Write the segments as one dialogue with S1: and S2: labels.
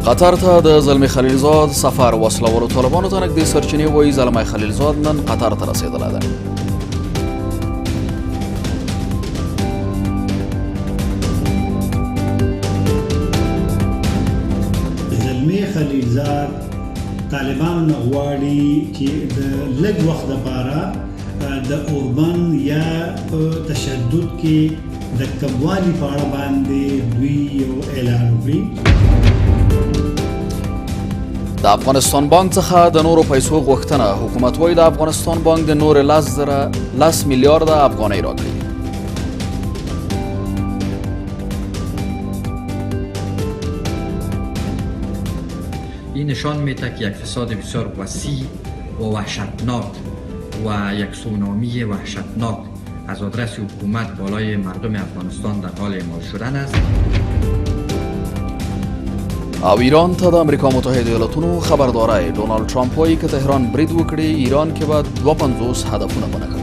S1: قطر ته د زلمی خلیلزاد سفر وسلوالو طالبانو ته نږدې سرچینې وایي زلمی خلیلزاد نن قطر ته رسېدلی دی.
S2: زلمی خلیلزاد طالبانو نه غواړي چې د لږ وخت لپاره د اوربن یا په تشدد کې د کموالي په اړه باندې دوی یو اعلان وکړي.
S1: د افغانستان بانک څخه د نورو پیسو غوښتنه. حکومت وایي د افغانستان بانک د نور 10 میلیارد افغانۍ راکړي.
S3: این نشان میده که یک فساد بسیار وسیع و وحشتناک و یک سونامی وحشتناک از آدرس حکومت بالای مردم افغانستان در حال اعمال شدن است.
S1: او ایران ته د امریکا متحده ایالاتونو خبرداری. ډونالد ټرامپ وایي که تهران برید وکړي ایران کې به 52 هدفونه منعکس کړي.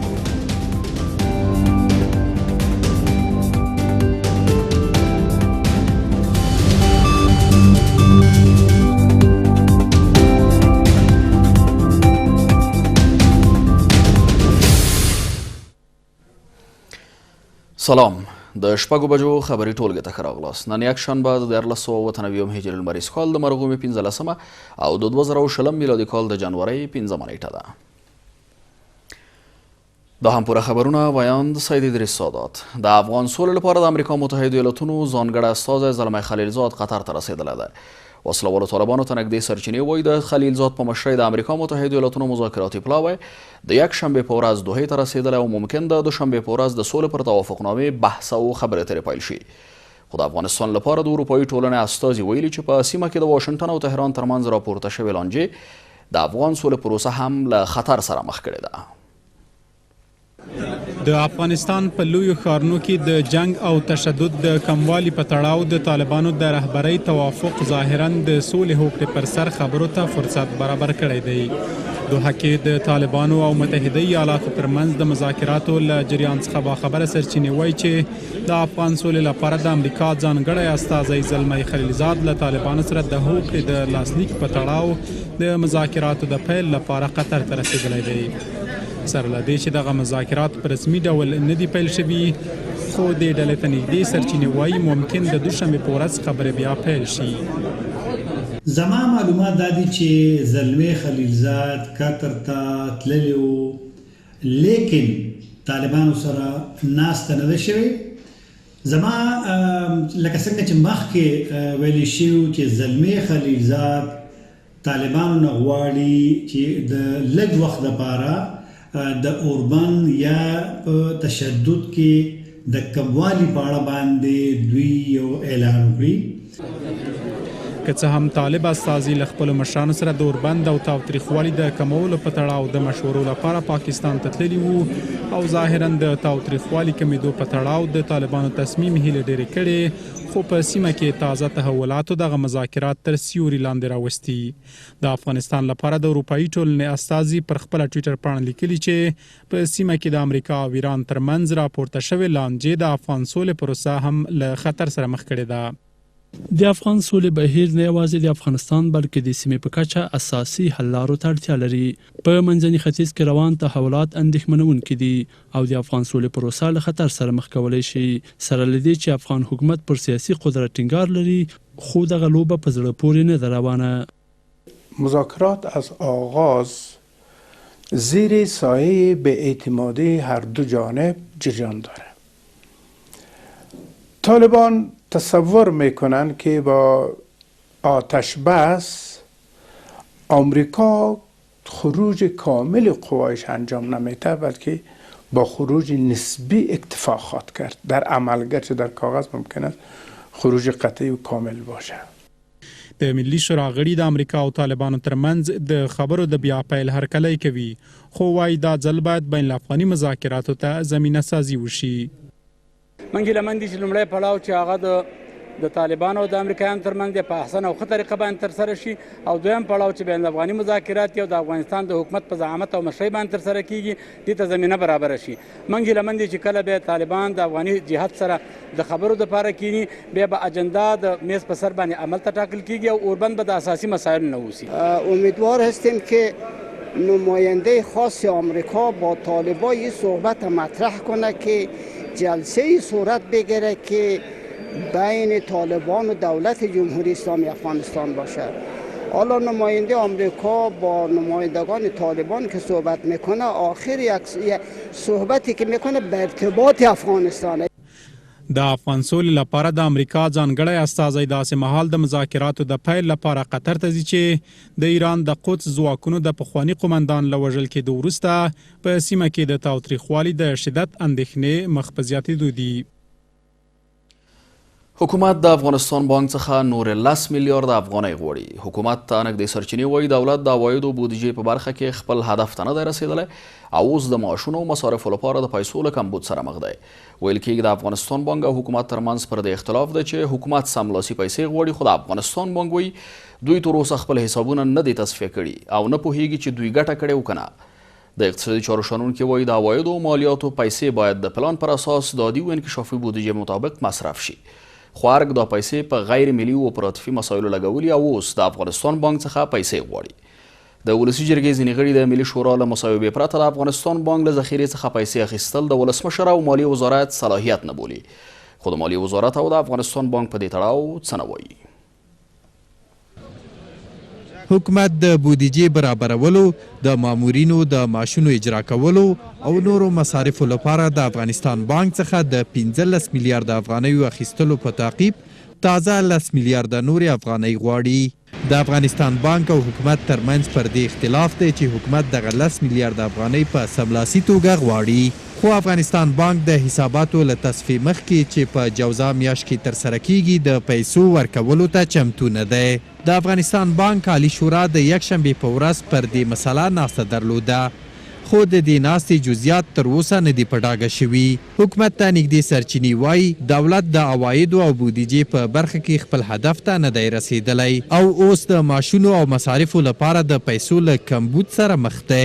S1: سلام، د شپږو بجو خبري ټولګې ته ښه راغلاست. نن یکشنبه د 1499 هجري لمریز کال د مرغومي 15مه او د 2020 میلادي کال د جنورۍ 5مه نیټه ده. دا هم پوره خبرونه. ویاند سید ادریس سادات. د افغان سولې لپاره د امریکا متحده ایالاتونو ځانګړی استازی زلمی خلیلزاد قطر ته رسېدلی دی. وسلوالو طالبانو ته نږدې سرچینې وایي د خلیلزاد په مشرۍ د امریکا متحده ایالاتونو مذاکراتي پلاوی د یکشنبې په ورځ دوحې ته رسېدلی او ممکن ده دوشنبې په ورځ د سولې پر توافقنامې بحث او خبرې اترې پیل شي. خو د افغانستان لپاره د اروپایي ټولنې استازي ویلي چې په سیمه کې د واشنګټن او تهران ترمنځ راپورته شوې لانجې د افغان سولې پروسه هم له خطر سره مخ کړې ده.
S4: د افغانستان په لویو ښارونو کې د جنگ او تشدد د کموالي په تړاو د طالبانو د رهبرۍ توافق ظاهراً د سولې هوکړې پر سر خبرو ته فرصت برابر کړی دی. دوحه کې د طالبانو او متحده ایالاتو ترمنځ د مذاکراتو له جریان څخه باخبره سرچینې وایي چې د افغان سولې لپاره د امریکا ځانګړی استازی زلمی خلیلزاد له طالبانو سره د هوکړې د لاسلیک په تړاو د مذاکراتو د پیل لپاره قطر ته رسېدلی دی. سره له دې چې دغه مذاکرات په رسمي ډول نه دي پیل شوي، خو دې ډلې ته نږدې سرچینې وایي ممکن د دوشنبې په ورځ خبرې بیا پیل شي.
S2: زما معلومات دا دي چې زلمی خلیلزاد قطر ته تللی و، لیکن طالبانو سره ناسته نه ده شوې. زما لکه څنګه چې مخکې ویلي شوي چې زلمی خلیلزاد طالبانو نه غواړي چې د لږ وخت لپاره د اوربن یا په تشدد کې د کموالي په اړه باندې دوی یو اعلان وکړي.
S4: که څه هم طالب استازي له خپلو مشرانو سره د اوربند او تاوتریخوالي د کمولو په تړاو د مشورو لپاره پاکستان ته تللي وو او ظاهراً د تاوتریخوالي کمیدو په تړاو د طالبانو تصمیم هیلې ډېرې کړې، خو په سیمه کې تازه تحولاتو دغه مذاکرات تر سیوري لاندې راوستي. د افغانستان لپاره د اروپایي ټولنې استازي پر خپله ټویټر پاڼه لیکلي چې په سیمه کې د امریکا او ایران ترمنځ راپورته شوې لانجې د افغان سولې پروسه هم له خطر سره مخ کړې ده.
S5: د افغان سولې بهیر نه یوازې د افغانستان بلکې د سیمې په کچه اساسي حل لارو ته اړتیا لري. په منځني ختیځ کې روان تحولات اندېښمنونکي دي او د افغان سولې پروسه له خطر سره مخ کولی شي. سره له دې چې افغان حکومت پر سیاسي قدرت ټینګار لري، خو دغه لوبه په زړه پورې نه ده روانه.
S6: مذاکرات از آغاز زیر سایه به اعتمادی هر دو جانب جریان داره. طالبان تصور میکنن که با آتش بس آمریکا خروج کامل قوایش انجام نمیده، بلکه با خروج نسبی اکتفا خواهد کرد. در عمل گرچه در کاغذ ممکن است خروج قطعی و کامل باشه.
S4: د ملي شورا غړي د امریکا او طالبانو ترمنځ د خبرو د بیا پیل هرکلی کوي، خو وايي دا ځل باید بین الافغاني مذاکراتو ته زمینه سازي وشي.
S7: من ګیله من دي چې لومړی پړاو چې هغه د د طالبانو او د امریکایانو ترمنځ په احسن او ښه طریقه باندې ترسره شي او دویم پړاو چې بین الافغاني مذاکرات او د افغانستان د حکومت په زعامت او مشرۍ باندې ترسره کیږي دې ته زمینه برابره شي. موږ هیله مند یو چې کله به طالبان د افغاني جهاد سره د خبرو دپاره کینی بیا به اجندا د میز په سر باندې عمل ته ټاکل کیږي او اوربند به د اساسي مسایل نه اوسي.
S8: امیدوار هستیم که نماینده خاص آمریکا با طالبان این صحبت مطرح کنه که جلسه صورت بگیره که بین طالبان و دولت جمهوری اسلامی افغانستان باشه. حالا نماینده آمریکا با نمایندگان طالبان که صحبت میکنه آخر یک صحبتی که میکنه به ارتباط افغانستان.
S4: د افغان سولې لپاره د امریکا ځانګړی استازی داسې مهال د مذاکراتو د پیل لپاره قطر ته ځي چې د ایران د قدس ځواکونو د پخواني قومندان له وژل کېدو وروسته په سیمه کې د تاوتریخوالي د شدت اندېښنې مخ په زیاتېدو دي.
S1: حکومت د افغانستان بانک څخه نور 10 میلیارد افغانۍ غواړي. حکومت ته نږدې سرچینې وایي دولت د عوایدو بودیجې په برخه کې خپل هدف ته نه دی رسېدلی او اوس د معاشونو او مصارفو لپاره د پیسو له کمبود سره مخ دی. ویل کېږي د افغانستان بانک او حکومت ترمنځ پر دې اختلاف دی چې حکومت سملاسي پیسې غواړي خو د افغانستان بانک وایي دوی تر اوسه خپل حسابونه نه دي تصفیه کړي او نه پوهیږي چې دوی ګټه کړې او که نه. د اقتصادي چارو شنونکي وایي د عوایدو او مالیاتو پیسې باید د پلان پر اساس د عادي او انکشافي بودیجې مطابق مصرف شي. خو ارګ دا پیسې په غیر ملي او اپراتیفي مسایلو لګولي او اوس د افغانستان بانک څخه پیسې غواړي. د ولسي جرګې ځینې غړي د ملي شورا له مصوبې پرته د افغانستان بانک له ذخیرې څخه پیسې اخیستل د ولسمشر او مالیې وزارت صلاحیت نه بولي. خو د مالیې وزارت او د افغانستان بانک په دې تړاو څه نه وایي.
S9: حکومت د بودیجې برابرولو، د مامورینو د معاشونو اجرا کولو او نورو مصارفو لپاره د افغانستان بانک څخه د 15 میلیارد افغانیو اخیستلو په تعقیب تازه 10 میلیارد نورې افغانۍ غواړي. د افغانستان بانک او حکومت ترمنځ پر دې اختلاف دی چې حکومت دغه 10 میلیارد افغانۍ په سملاسي توګه غواړي. خو افغانستان بانک د حساباتو له تصفیې مخکې چې په جوزا میاشت کې ترسره کیږي د پیسو ورکولو ته چمتو نه دی. د افغانستان بانک عالی شورا د یکشنبې په ورځ پر دې مسله ناسته درلوده خو د دې ناستې جزئیات تر اوسه نه دي په ډاګه شوي. حکومت ته نږدې سرچینې وایي دولت د عوایدو او بودیجې په برخه کې خپل هدف ته نه دی رسېدلی او اوس د معاشونو او مصارفو لپاره د پیسو له کمبود سره مخ دی.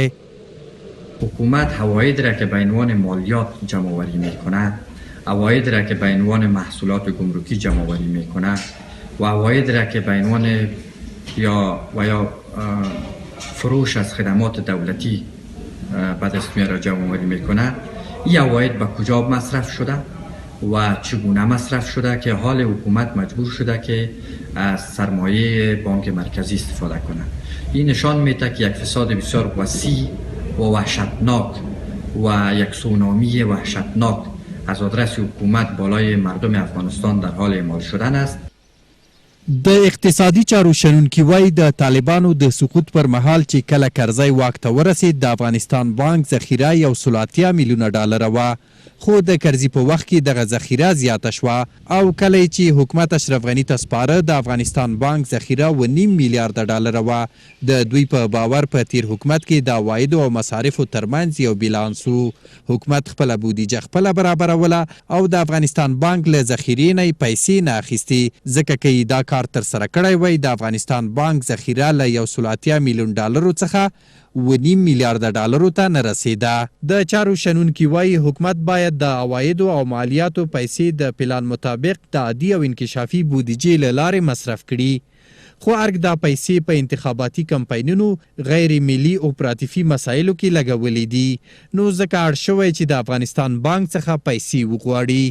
S3: حکومت عواید را که به عنوان مالیات جمع آوری میکند، عواید را که به عنوان محصولات گمرکی جمع آوری میکند و عواید را که به عنوان یا فروش از خدمات دولتی به دست میاره جمع آوری میکنه. این عواید به کجا مصرف شده و چگونه مصرف شده که حال حکومت مجبور شده که از سرمایه بانک مرکزی استفاده کنه. این نشان میده که یک فساد بسیار وسیع و وحشتناک و یک سونامی وحشتناک از آدرس حکومت بالای مردم افغانستان در حال اعمال شدن است.
S9: د اقتصادي چارو شنونکي وایي د طالبانو د سقوط پر مهال چې کله کرزی واک ته ورسېد د افغانستان بانک ذخیره 180 میلیونه ډالره وه خو د کرزي په وخت کې دغه ذخیره زیاته شوه او کله چې حکومت اشرف غني ته سپاره د افغانستان بانک ذخیره 1.5 میلیارد ډالره وه. د دوی په باور په تیر حکومت کې د عوایدو او مصارفو ترمنځ یو بیلانس و. حکومت خپله بودیجه خپله برابروله او د افغانستان بانک له ذخیرې نه پیسې نه اخیستې ځکه که دا کار ترسره کړی وای د افغانستان بانک ذخیره له 180 میلیون ډالرو څخه 1.5 میلیارد ډالرو ته نه رسېده. د چارو شنونکي وایي حکومت باید د عوایدو او مالیاتو پیسې د پلان مطابق د عادي او انکشافي بودیجې له لارې مصرف کړي خو ارګ دا پیسې په انتخاباتي کمپاینونو غیر ملي اپراتیفي مسایلو کې لګولې دي نو ځکه اړ شوی چې د افغانستان بانک څخه پیسې وغواړي.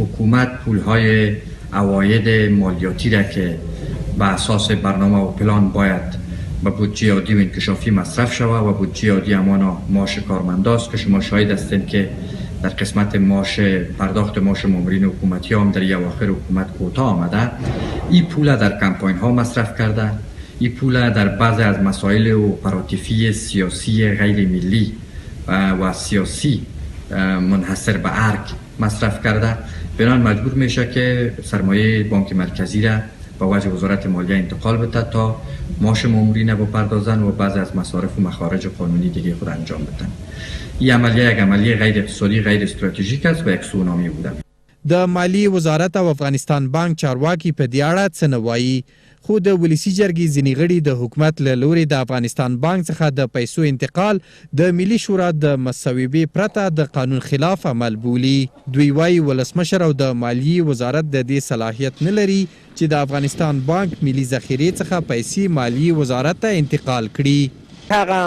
S3: حکومت پولهای عواید مالیاتی را که به اساس برنامه و پلان باید به بودجه عادی و انکشافی مصرف شود و بودجه عادی همانا معاش کارمنداست که شما شاهد هستید که در قسمت معاش پرداخت معاش مامورین حکومتی هم در اواخر حکومت کوتاه آمده. این پول در کمپاین ها مصرف کرده، این پول در بعضی از مسائل اپراتیفی سیاسی غیر ملی و سیاسی منحصر به ارگ مصرف کرده. بنابراین مجبور میشه که سرمایه بانک مرکزی را با وجه وزارت مالیه انتقال بده تا معاش مامورین بپردازن و بعضی از مصارف و مخارج قانونی دیگه خود انجام بدن. این عملیه یک عملیه غیر اقتصادی غیر استراتژیک است و یک سونامی بوده.
S9: د مالیې وزارت او افغانستان بانک چارواکي په دې اړه څه نه وایي، خو د ولسي جرګې ځینې غړي د حکومت له لوري د افغانستان بانک څخه د پیسو انتقال د ملي شورا د مصوبې پرته د قانون خلاف عمل بولي. دوی وایي ولسمشر او د مالیې وزارت د دې صلاحیت نه لري چې د افغانستان بانک ملي ذخیرې څخه پیسې مالیې وزارت ته انتقال کړي.
S10: هغه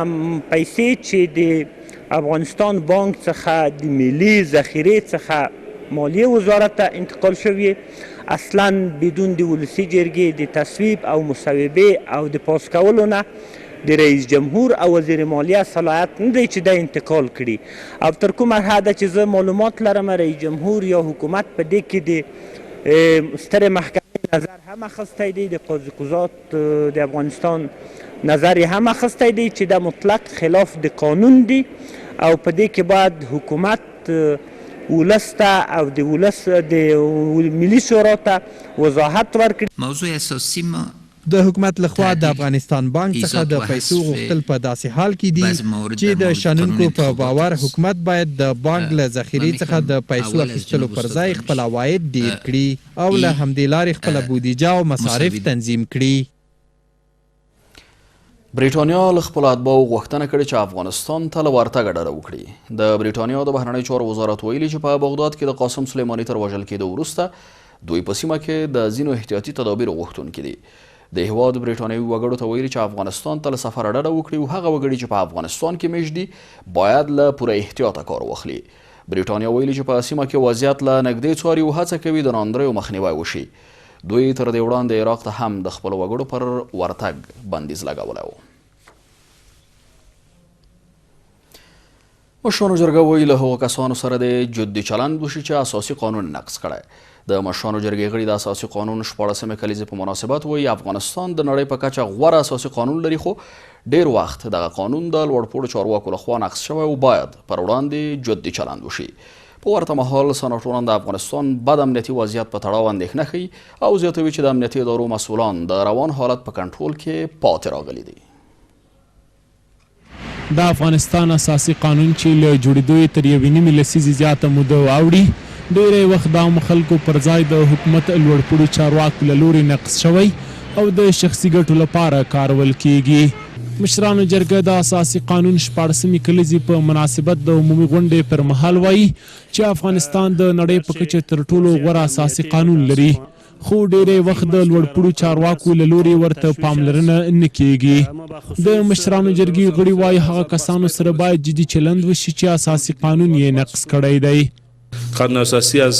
S10: پیسې چې د افغانستان بانک څخه د ملي ذخیرې څخه مالیې وزارت ته انتقال شوي اصلا بدون د ولسي جرګې د تصویب او مصوبې او د پاس کولو نه د رئیس جمهور او وزیر مالیه صلاحیت نه دی چې دا انتقال کړي. او تر کومه حده چې زه معلومات لرم رئیس جمهور یا حکومت په دې کې د سترې محکمې نظر هم اخیستی دی، د قاضي قضات د افغانستان نظر یې هم اخیستی دی چې دا مطلق خلاف د قانون دی او په دې کې باید حکومت ولس ته او د ولس د ملي شورا ته وضاحت ورکړي.
S11: موضوع اساسي ما
S9: د حکومت لخوا د افغانستان بانک څخه د پیسو غوښتل په داسې حال کې دي چې د شنونکو په باور حکومت باید د بانک له ذخیرې څخه د پیسو اخیستلو پر ځای خپل عواید ډیر کړي او له همدې لارې خپله بودیجه او مصارف تنظیم کړي.
S1: بریټانیا له خپلو اتباعو غوښتنه کړې چې افغانستان ته له ورتګه ډډه وکړي. د بریټانیا د بهرنیو چارو وزارت ویلي چې په بغداد کې د قاسم سلیماني تر وژل کېدو وروسته دوی په سیمه کې د ځینو احتیاطي تدابیرو غوښتونکي دي. د هېواد بریټانیوي وګړو ته ویلي چې افغانستان ته له سفره ډډه وکړي او هغه وګړي چې په افغانستان کې میشت دي باید له پوره احتیاطه کار واخلي. بریټانیا ویلي چې په سیمه کې وضعیت له نږدې څاري او هڅه کوي د ناندریو مخنیوی وشي. دوی تر دې وړاندې عراق ته هم د خپلو وګړو پر ورتګ بندیز لګولی و. مشرانو جرګه وایي له هغو کسانو سره د جدي چلند وشي چې اساسي قانون نقض کړی. د مشرانو جرګې غړي د اساسي قانون 14مې کلیزې په مناسبت وایي افغانستان د نړۍ په کچه غوره اساسي قانون لري خو ډیر وخت دغه قانون د لوړپوړو چارواکو لخوا نقض شوی او باید پر وړاندې جدي چلند وشي. په ورته مهال سناټوران د افغانستان بد امنیتي وضعیت په تړاو اندېښنه ښیي او زیاتوي چې د امنیتي ادارو مسؤلان د روان حالت په کنټرول کې پاتې راغلي دي.
S5: د افغانستان اساسي قانون چې له جوړېدو یې تر یوې نیمې لسیزې زیاته موده واوړي ډېری وخت د عامو خلکو پر ځای د حکومت لوړپوړو چارواکو له لورې نقض شوی او د شخصي ګټو لپاره کارول کیږي. مشرانو جرګه د اساسي قانون 14مې کلیزې په مناسبت د عمومي غونډې پر مهال وایي چې افغانستان د نړۍ په کچه تر ټولو غوره اساسي قانون لري خو ډېری وخت د لوړپوړو چارواکو له لورې ورته پاملرنه نه کیږي. د مشرانو جرګې غړي وایي هغه کسانو سره باید جدي چلند وشي چې اساسي قانون یې نقض کړی دی.
S12: قانون اساسی از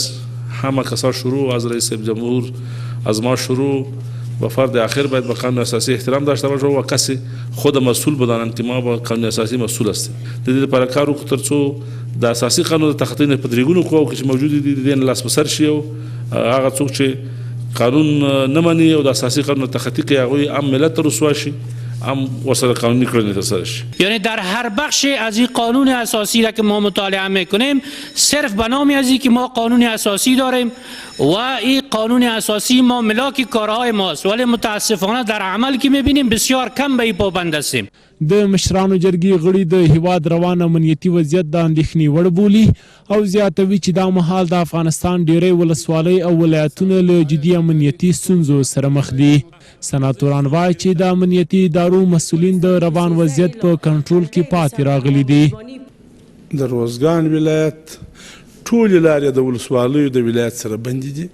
S12: همه کسا شروع از رئیس جمهور از ما شروع و فرد آخر باید به قانون اساسی احترام داشته باشه و کسی خود مسئول بدانند که ما با قانون اساسی مسئول هستیم. د دې لپاره کار وکړو ترڅو د اساسي قانون د تخطی نه په درېګونو قواو کې چې موجود دي د دې نه لاس په سر شي او هغه څوک چې قانون نه مني او د اساسي قانون تخطی کوي هغوی هم ملت ته رسوا شي هم وسط قانونی کردن ترسره شد.
S13: یعنی در هر بخشی از این قانون اساسی را که ما مطالعه میکنیم صرف به نام از این که ما قانون اساسی داریم و این قانون اساسی ما ملاک کارهای ماست ولی متاسفانه در عمل که میبینیم بسیار کم به این پابند هستیم.
S5: د مشرانو جرګې غړي د هیواد روان امنیتي وضعیت د اندېښنې وړ بولي او زیاتوي چې دا مهال د افغانستان ډیری ولسوالۍ او ولایتونه له جدي امنیتي ستونزو سره مخ دي. سناتوران وایي چې د امنیتي ادارو مسؤلین د روان وضعیت په کنټرول کې پاتې راغلي دي.
S14: د روزګان ولایت ټولې لارې د ولسوالیو د ولایت سره بندې دي،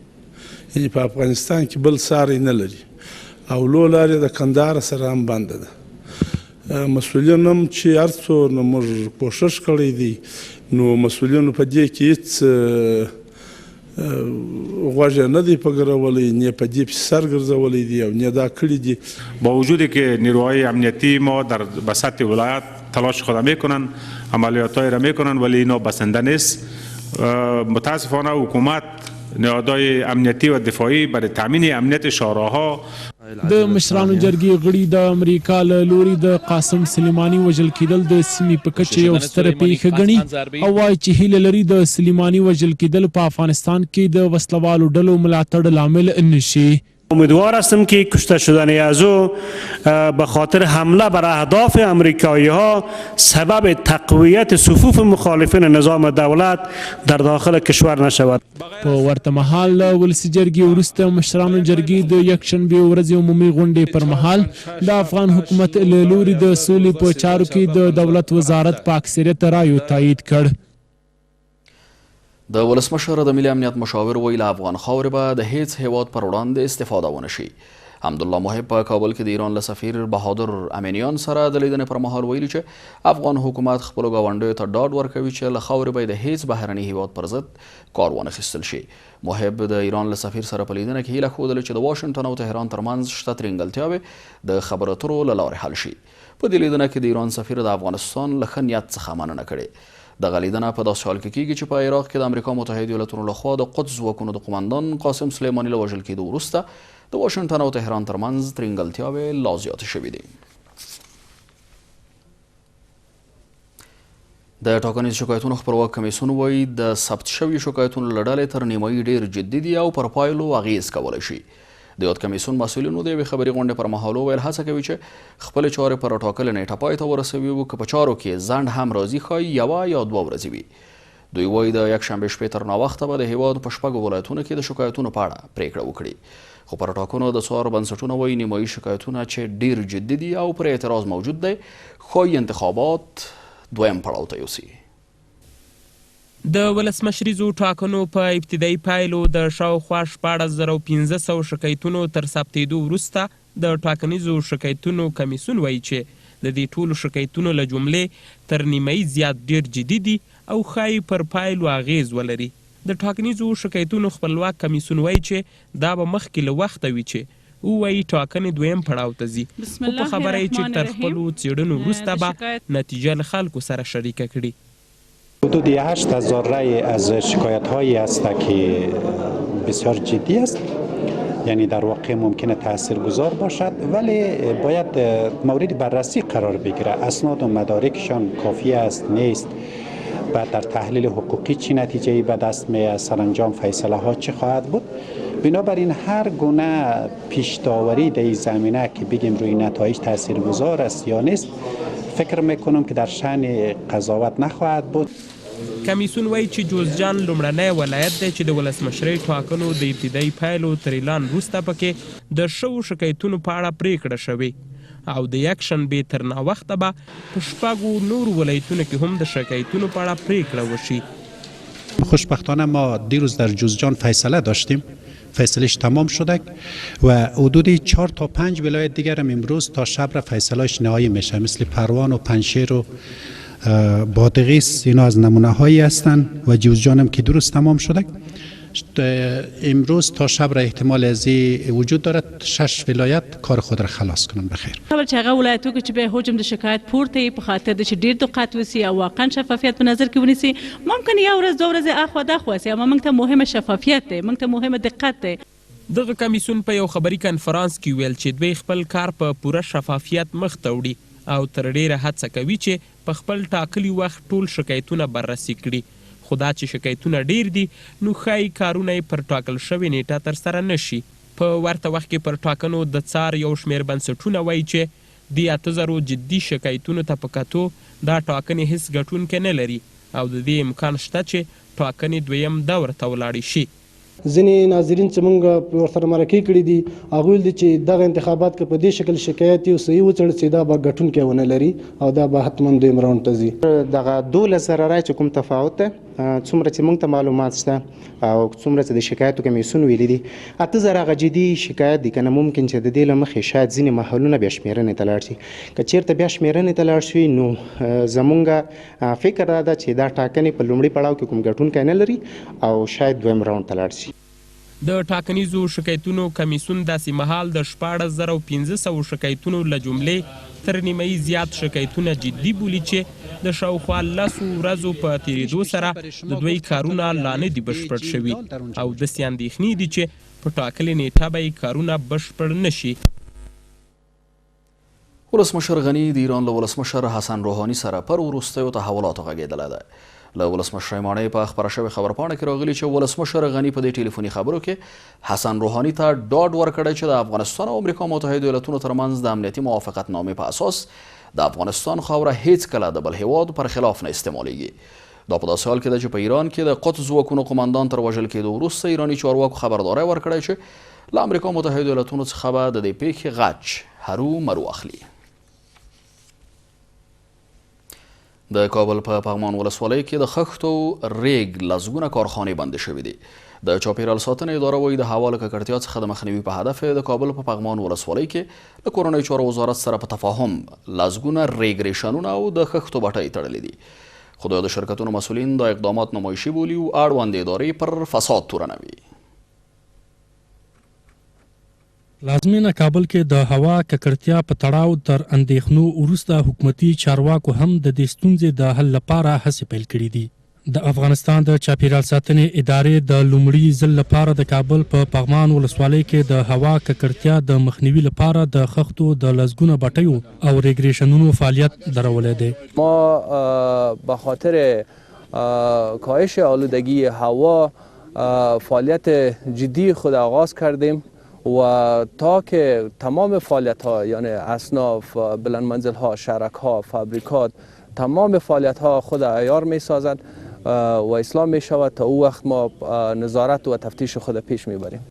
S14: یعنې په افغانستان کې بل ساری نه لري او لو لارې د کندهار سره هم بنده ده. مسؤلین هم چې هر څو نو موږ کوشش کړی دی نو مسؤلینو په دې کې هېڅ غوږ نه دی په ګرولی نه په دې پسې سر ګرځولی دی او نه دا کړي دي.
S15: با وجودی که نیروهای امنیتی ما در بساط ولایت تلاش خود میکنن عملیاتای را میکنن ولی اینا بسنده نیست. متاسفانه حکومت نهادهای امنیتی و دفاعی برای تامین امنیت شهرها
S5: د مشرانو جرګې غړي د امریکا له لوري د قاسم سلیماني وژل کېدل د سیمې په کچه یو ستره پیښه ګڼي او وایي چې هیله لري د سلیماني وژل کېدل په افغانستان کې د وسلوالو ډلو ملاتړ لامل نه شي.
S11: امیدوار هستم که کشته شدن از او به خاطر حمله بر اهداف امریکایی ها سبب تقویت صفوف مخالفین نظام دولت در داخل کشور نشود.
S4: په ورته مهال ولسي جرګې وروسته مشرانو جرګې د یکشنبې ورځې عمومي غونډې پر مهال د افغان حکومت له لوري د سولې په چارو کې د دولت وزارت په اکثریت رایو تایید کړ.
S1: د ولسمشر د ملي امنیت مشاور ویل افغان خاورې به د هیڅ هیواد پر وړاندې استفاده ونه شي. حمدالله محب په کابل کې د ایران له سفیر بهادر امینیان سره د لیدنې پر مهال ویلي چې افغان حکومت خپلو ګاونډیو ته ډاډ ورکوي چې له خاورې به د هیڅ بهرني هیواد پر ضد کار وانخیستل شي. محب د ایران له سفیر سره په لیدنه کې هیله ښودله چې د واشنګټن او تهران ترمنځ شته ترینګلتیاوې د خبرو اترو له لارې حل شي. په دې لیدنه کې د ایران سفیر د افغانستان له ښه نیت څخه مننه کړې. دغه لیدنه په داسې حال کې کیږي چې په عراق کې د امریکا متحده ایالاتونو لخوا د قدس ځواکونو د قمندان قاسم سلیماني له وژل کېدو وروسته د واشنګټن او تهران ترمنځ ترینګلتیاوې لا زیاتې شوې دي. د ټاکنیز شکایتونو خپلواک کمیسیون وایي د ثبت شویو شکایتونو له ډلې تر نیمایي ډېر جدي دي او پر پایلو اغیز کولی شي. د یاد کمیسیون مسؤلینو د یوې خبري غونډې پر مهال وویل هڅه کوي چې خپلې چارې پر ټاکلې نیټه پای ته ورسوي او که په چارو کې ځنډ هم راځي ښایي یوه یا دوه ورځې وي. دوی وایي د یکشنبې شپې تر ناوخته به د هیواد په 6 ولایتونو کې د شکایتونو په اړه پریکړه وکړي. خو پر ټاکنو د څوار بنسټونه وایي نیمایي شکایتونه چې ډیر جدي دي او پر اعتراض موجود دی ښایي انتخابات دویم پړاو ته یوسي.
S16: د ولسمشریزو ټاکنو په ابتدایي پایلو د شاوخوا 16500 شکایتونو تر ثبتېدو وروسته د ټاکنیزو شکایتونو کمیسیون وایي چې د دې ټولو شکایتونو له جملې تر نیمایي زیات ډیر جدي دي او ښایي پر پایلو اغیز ولري. د ټاکنیزو شکایتونو خپلواک کمیسیون وایي چې دا به مخکې له وخته وي چې وایي ټاکنې دویم پړاو ته ځي، خو په خبره یې چې تر خپلو څېړنو وروسته به نتیجه له خلکو سره شریکه کړي.
S17: حدود 8000 رای از شکایت هایی است که بسیار جدی است، یعنی در واقع ممکنه تاثیرگذار باشد ولی باید مورد بررسی قرار بگیره. اسناد و مدارکشان کافی است نیست، بعد در تحلیل حقوقی چی نتیجه‌ای به دست میاد، سرانجام فیصله ها چی خواهد بود. بنابراین هر گونه پیش داوری در این زمینه که بگیم روی نتایج تاثیرگذار است یا نیست فکر میکنم که در شأن قضاوت نخواهد بود.
S16: کمیسیون وایي چې جوزجان لومړنی ولایت دی چې د ولسمشرۍ ټاکنو د ابتدایي پایلو تر اعلان وروسته پکې د شوو شکایتونو په اړه پریکړه شوې او د یکشنبې تر ناوخته به په 6 نورو ولایتونو کې هم د شکایتونو په اړه پریکړه وشي.
S17: خوشبختانه ما دیروز در جوزجان فیصله داشتیم، فیصلش تمام شده و حدود 4 تا 5 ولایت دیگر هم امروز تا شب را فیصلهش نهایی میشه، مثل پروان و پنجشیر و بادغیس، اینا از نمونه هایی هستند و جوزجان هم که درست تمام شده. امروز تا شب را احتمال از وجود دارد 6 ولایت کار خود را خلاص کنن بخیر.
S18: خبر چې هغه ولایتو کې چې به حجم د شکایت پورته په خاطر د ډیر دقت وسی او واقعا شفافیت په نظر کې ونیسي، ممکن یو ورځ دوه ورځې اخوا داخوا سي، اما موږ ته مهمه شفافیت دی، موږ ته مهمه دقت دی.
S16: دغه کمیسیون په یو خبري کنفرانس کې ویل چې دوی خپل کار په پوره شفافیت مخ ته وړي او تر ډیره هڅه کوي چې په خپل ټاکلي وخت ټول شکایتونه بررسي کړي. خو دا چې شکایتونه ډیر دي نو ښایي کارونه یې پر ټاکل شوې نیټه ترسره نه شي. په ورته وخت کې پر ټاکنو د څار یو شمېر بنسټونه وایي چې د 8000 جدي شکایتونو ته په کتو دا ټاکنې هیڅ ګټونکی نه لري او د دې امکان شته چې ټاکنې دویم دور ته ولاړې شي.
S19: ځینې ناظرین چې موږ ورسره مرکې کړي دي هغوی ویل دي چې دغه انتخابات که په دې شکل شکایت یو صحیح وڅېړل سي دا به ګټونکی ونه لري او دا به حتما دویم راونډ ته ځي.
S20: دغه 12000 رای چې کوم تفاوت ده څومره چې موږ ته معلومات شته او څومره چې د شکایتو کمیسیون ویلي دي 8000 هغه جدي شکایت دي که نه ممکن چې د دې له مخې شاید ځینې محلونه بیا شمېرنې ته لاړ شي. که چېرته بیا شمېرنې ته لاړ شي نو زمونږ فکر دا ده چې دا ټاکنې په لومړي پړاو کې کوم ګټونکی نه لري او شاید دویم راونډ ته لاړ شي.
S16: د ټاکنیزو شکایتونو کمیسیون داسې مهال د 16500 شکایتونو له جملې تر نیمایي زیات شکایتونه جدي بولي چې د شاوخوا 10 ورځو په تیریدو سره د دوی کارونه لا نه دي بشپړ شوي او داسې اندېښنې دي چې په ټاکلې نیټه به یې کارونه بشپړ نه شي.
S1: ولسمشر غني د ایران له ولسمشر حسن روحاني سره پر وروستیو تحولاتو غږېدلی دی. له ولسمشر ماڼۍ په خپره شوې خبرپاڼه کې راغلي چې ولسمشر غني په دې ټلیفوني خبرو کې حسن روحاني ته ډاډ ورکړی چې د افغانستان او امریکا متحدو ایالتونو ترمنځ د امنیتي موافقتنامې په اساس د افغانستان خاوره هیڅکله د بل هیواد پر خلاف نه استعمالیږي. دا په داسې حال کې ده چې په ایران کې د قدس ځواکونو قماندان تر وژل کېدو وروسته ایراني چارواکو خبرداری ورکړی چې له امریکا متحدو ایالتونو څخه به د دې پیښې غچ هرو مرو اخلي. د کابل په پغمان ولسوالۍ کې د خښتو ریګ لسګونه کارخانې بندې شوې دي. د چاپیریال ساتنې اداره وایي د هوا له ککړتیا څخه د مخنیوي په هدف د کابل په پغمان ولسوالۍ کې د کورنیو چارو وزارت سره په تفاهم لسګونه ریګ ریشنونه او د خښتو بټۍ تړلې دي. خو د شرکتونو مسؤلین دا اقدامات نمایشي بولي او اړوندې ادارې پر فساد تورنوي.
S5: لازمینه کابل کې د هوا ککړتیا په تړاو تر اندېښنو وروسته حکومتي چارواکو هم د دې ستونزې د حل لپاره هڅې پیل کړي دي. د افغانستان د چاپیریال ساتنې ادارې د لومړي ځل لپاره د کابل په پغمان ولسوالۍ کې د هوا ککړتیا د مخنیوي لپاره د خښتو د لسګونه بټیو او ریګریشنونو فعالیت درولی دی.
S21: ما به خاطر کاهش آلودگی هوا فعالیت جدی خود آغاز کردیم و تا که تمام فعالیت ها یعنی اصناف، بلند منزل ها، شرک ها، فابریکات، تمام فعالیت ها خود عیار می سازد و اسلام می شود تا او وقت ما نظارت و تفتیش خود پیش می بریم.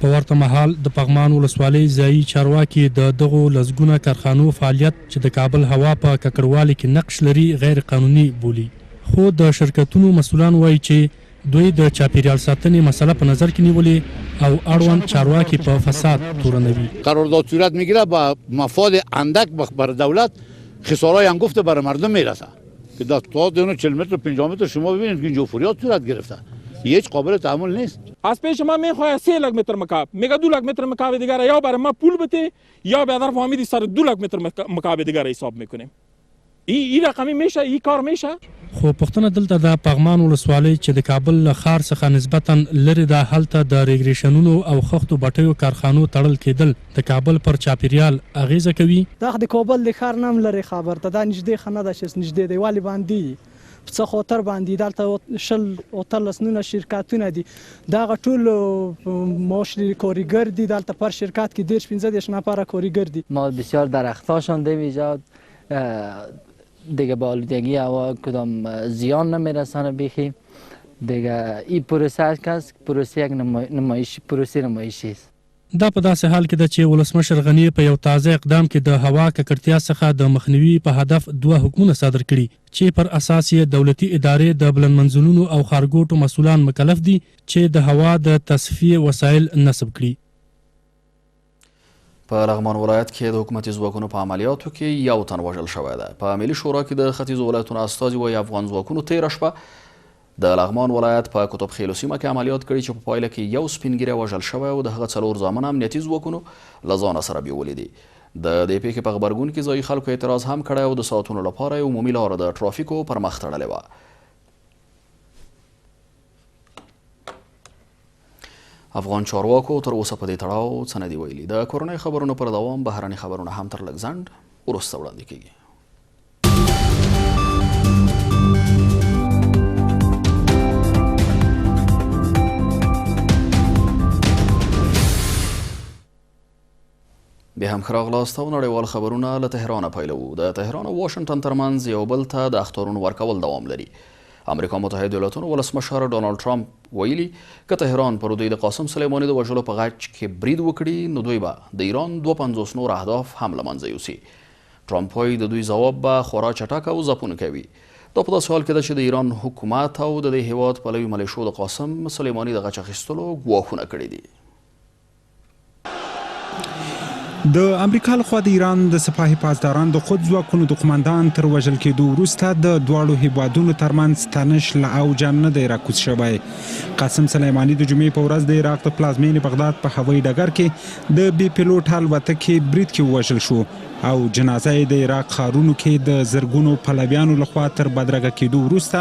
S5: په ورته مهال د پغمان ولسوالۍ ځایي چارواکي د دغو لسګونه کارخانو فعالیت چې د کابل هوا په ککړوالي کې نقش لري غیر قانوني بولي. خو د شرکتونو مسؤلان وایي چې دوی د چاپیریال ساتنې مسله په نظر کې نیولې او اړوند چارواکي په فساد تورنوي.
S22: قرارداد صورت میگیره با مفاد اندک بر دولت خسارهای انگفته برای مردم میرسه که در تا 40 متر 50 متر شما ببینید که اینجا فوریات صورت گرفته. هیچ قابل تحمل نیست.
S23: از پیش ما میخواد 3 لک متر مکعب میگه 2 لک متر مکعب دیگر یا برای ما پول بده یا به در فهمیدی سر 2 لک متر مکعب دیگر حساب میکنیم. این رقمی میشه، این کار میشه.
S5: خو پښتنه دلته د پغمان ولسوالۍ چې د کابل له ښار څخه نسبتا لرې ده هلته د ریګریشنونو او خښتو بټیو کارخانو تړل کېدل د کابل پر چاپیریال اغیزه کوي.
S24: دا د کابل د ښار نام لري خبر ته دا نږدې خنه ده چې نږدې دی والی باندې څه خاطر باندې دلته شل او تلسنونه شرکتونه دي دا ټول ماشلی کارگر دي دلته پر شرکت کې 15 نفر کارگر دي.
S25: ما بسیار درختاشان دیم ایجاد دیگه با آلودگی هوا کدام زیان نمیرسانه بیخی دیگه این پروسه است پروسه یک نمایشی است.
S5: دا په داسې حال کې ده چې ولسمشر غني په یو تازه اقدام کې د هوا ککړتیا څخه د مخنیوي په هدف 2 حکمونه صادر کړي چې پر اساس یې دولتي ادارې د بلند منزلونو او ښارګوټو مسؤلان مکلف دي چې د هوا د تصفیې وسایل نصب کړي.
S1: په لغمان ولایت کې د حکومتي ځواکونو په عملیاتو کې یو تن وژل شوی ده. په ملي شورا کې د ختیځو ولایتونو استازي وایي افغان ځواکونو تېره شپه د لغمان ولایت په کتب خیلو سیمه کې عملیات کړي چې په پایله کې یو سپینګیری وژل شوی او د هغه 4 زامن امنیتي ځواکونو له ځانه سره بیولي دي. د دې پیښې په غبرګون کې ځایي خلکو اعتراض هم کړی او د ساعتونو لپاره یې عمومي لاره د ټرافیکو پر مخ تړلې وه. افغان چارواکو تر اوسه په دې تړاو څه نه دي ویلي. د کورنۍ خبرونو پر دوام بهرني خبرونه هم تر لږ ځنډ وروسته وړاندې کیږي. بیا هم ښه راغلاست او نړیوال خبرونه له تهرانه پیلوو. د تهران او واشنګټن ترمنځ یو بل ته د اخطارونو ورکول دوام لري. امریکا متحده ایالاتونو ولسمشر ډونالډ ټرمپ ویلي که تهران پر دوی د قاسم سلیماني د وژلو په غچ کې برید وکړي نو دوی به د ایران 52 نور اهداف هم له منځه یوسي. ټرمپ وایي د دوی ځواب به خورا چټک او ځپونکی وي. دا په داسې حال کې ده چې د ایران حکومت او د دې هیواد پلوي ملیشو د قاسم سلیماني د غچ اخیستلو ګواښونه کړي دي.
S26: د امریکا لخوا د ایران د سپاه پاسداران د خود ځواکونو د قماندان تر وژل کېدو وروسته د دواړو هیوادونو ترمنځ تنش له اوجه نه دی راکوز شوی. قاسم سلیماني د جمعې په ورځ د عراق د پلازمینې بغداد په هوایي ډګر کې د بې پیلوټ الوتکې برید کې ووژل شو او جنازه یې د عراق ښارونو کې د زرګونو پلویانو لخوا تر بدرګه کېدو وروسته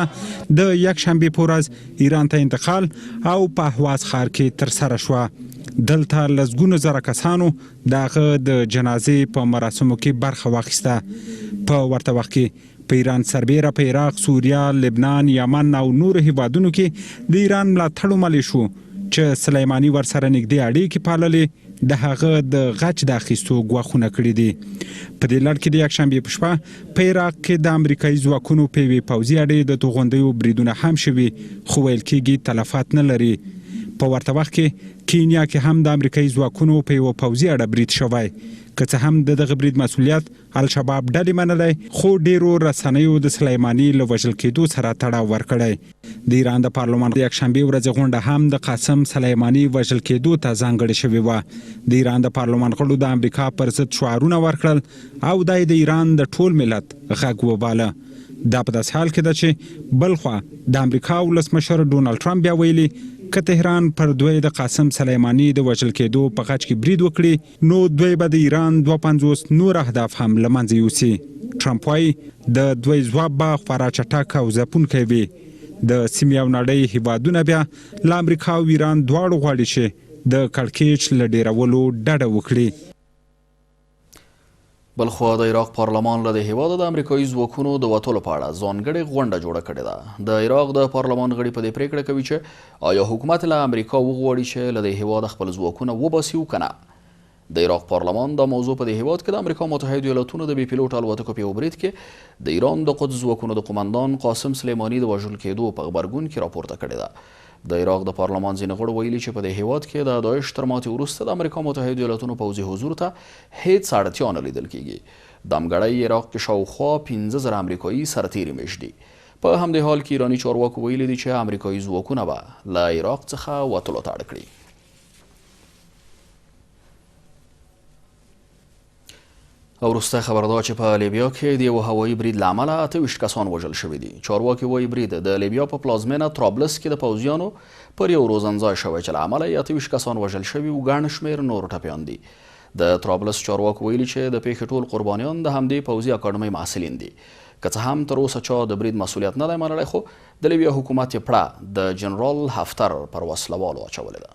S26: د یکشنبې په ورځ ایران ته انتقال او په اهواز ښار کې ترسره شوه. دلته لسګونه زره کسانو د هغه د جنازې په مراسمو کې برخه واخیسته. په ورته وخت کې په ایران سربیره په عراق، سوریه، لبنان، یمن او نورو هیوادونو کې د ایران ملاتړو ملیشو چې سلیماني ورسره نږدې اړیکې پاللې د هغه د غچ د اخیستو ګواښونه کړي دي. په دې لړ کې د یکشنبې په شپه په عراق کې د امریکایي ځواکونو په یوې پوځي اډې د توغندیو بریدونه هم شوي، خو ویل کېږي تلفات نه لري. په ورته وخت کې کینیا کې هم د امریکایي ځواکونو په یوه پوځي اډه برید شوی، که څه هم د دغه برید مسؤلیت الشباب ډلې منلی، خو ډیرو رسنیو د سلیماني له وژل کېدو سره تړاو ورکړی. د ایران د پارلمان د یکشنبې ورځې غونډه هم د قاسم سلیماني وژل کېدو ته ځانګړې شوې وه. د ایران د پارلمان غړو د امریکا پر ضد شعارونه ورکړل او دا د ایران د ټول ملت غږ وباله. دا په داسې حال کې ده چې بلخوا د امریکا ولسمشر ډونالډ ټرمپ بیا ویلي که تهران پر دوی د قاسم سلیماني د وژل کېدو په غچ کې برید وکړي نو دوی به د ایران 52 نور اهداف هم له منځه یوسي. ټرمپ وایي د دوی ځواب به خورا چټک او ځپونکی وي. د سیمې او نړۍ هیوادونه بیا له امریکا او ایران دواړو غواړي چې د کړکېچ له ډیرولو ډډه وکړي.
S1: بلخوا د عراق پارلمان له د هیواده د امریکایي ځواکونو د وتلو په اړه ځانګړې غونډه جوړه کړې ده. د عراق د پارلمان غړي په دې پریکړه کوي چې آیا حکومت له امریکا وغواړي چې له د هیواده خپل ځواکونه وباسي او کنه. د عراق پارلمان دا موضوع په دې هیواد کې د امریکا متحده ایالاتونو د بي پیلوټ الوتکو په یو برید کې د ایران د قدس ځواکونو د قومندان قاسم سلیماني د وژل کېدو په غبرګون کې راپورته کړې ده. د عراق د پارلمان ځینې غړو ویلي چې په دې هیواد کې د داعش تر ماتې وروسته د امریکا متحده ایالاتونو پوځي حضور ته هیڅ اړتیا نه لیدل کېږي. د امګړۍ عراق کې شاوخوا 15,000 امریکایي سرتیري مېشت دي. په همدې حال کې ایراني چارواکو ویلي دي چې امریکایي ځواکونه به له عراق څخه وتلو ته اړ کړي. او وروسته خبر ده چې په لیبیا کې د یو هوایي برید له امله 28 کسان وژل شوي دي. چارواکي وایي برید د لیبیا په پلازمینه طرابلس کې د پوځیانو پر یو روزنځای شوی چې له امله 28 کسان وژل شوي او ګڼ شمېر نور ټپیان دي. د طرابلس چارواکو ویلي چې د پیښې ټول قربانیان د همدې پوځي اکاډمۍ محصلین دي. که څه هم تر اوسه چا د برید مسؤلیت نه دی منلی، خو د لیبیا حکومت یې پړه د جنرال هفتر پر وسلوالو اچولې ده.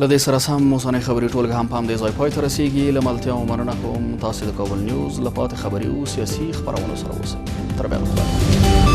S1: له دې سره سم اوسنۍ خبري ټولګه هم په همدې ځای پای ته رسیږي. له ملتیاو مننه کوم. تاسې د کابل نیوز له پاتې خبري او سیاسي خپرونو سره اوسئ. تر بیا